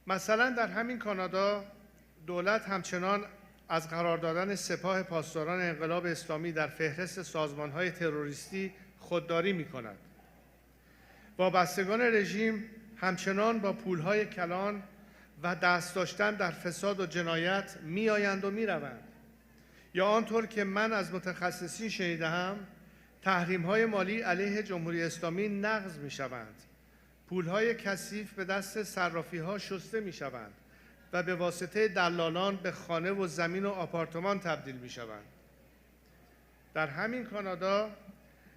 مثلا در همین کانادا دولت همچنان از قرار دادن سپاه پاسداران انقلاب اسلامی در فهرست سازمان‌های تروریستی خودداری می‌کند. وابستگان رژیم همچنان با پول‌های کلان و دست داشتن در فساد و جنایت می‌آیند و می‌روند. یا آنطور که من از متخصصین شنیده‌ام، تحریم‌های مالی علیه جمهوری اسلامی نقض می‌شوند. پول‌های کثیف به دست صرافی‌ها شسته می‌شوند و به واسطه دلالان به خانه و زمین و آپارتمان تبدیل می‌شوند. در همین کانادا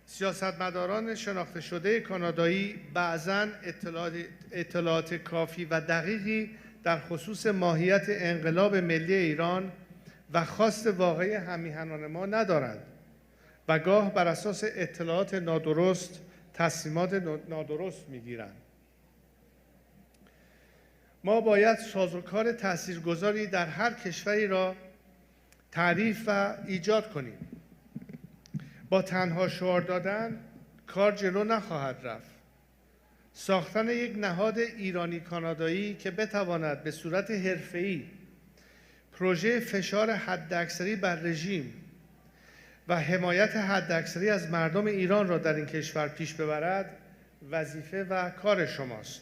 سیاستمداران شناخته شده کانادایی بعضاً اطلاعات کافی و دقیقی در خصوص ماهیت انقلاب ملی ایران و خواست واقعی هممیهنان ما ندارند و گاه بر اساس اطلاعات نادرست تصمیمات نادرست می‌گیرند. ما باید سازوکار تاثیرگذاری در هر کشوری را تعریف و ایجاد کنیم. با تنها شعار دادن کار جلو نخواهد رفت. ساختن یک نهاد ایرانی کانادایی که بتواند به صورت حرفه‌ای پروژه فشار حداکثری بر رژیم و حمایت حداکثری از مردم ایران را در این کشور پیش ببرد، وظیفه و کار شماست.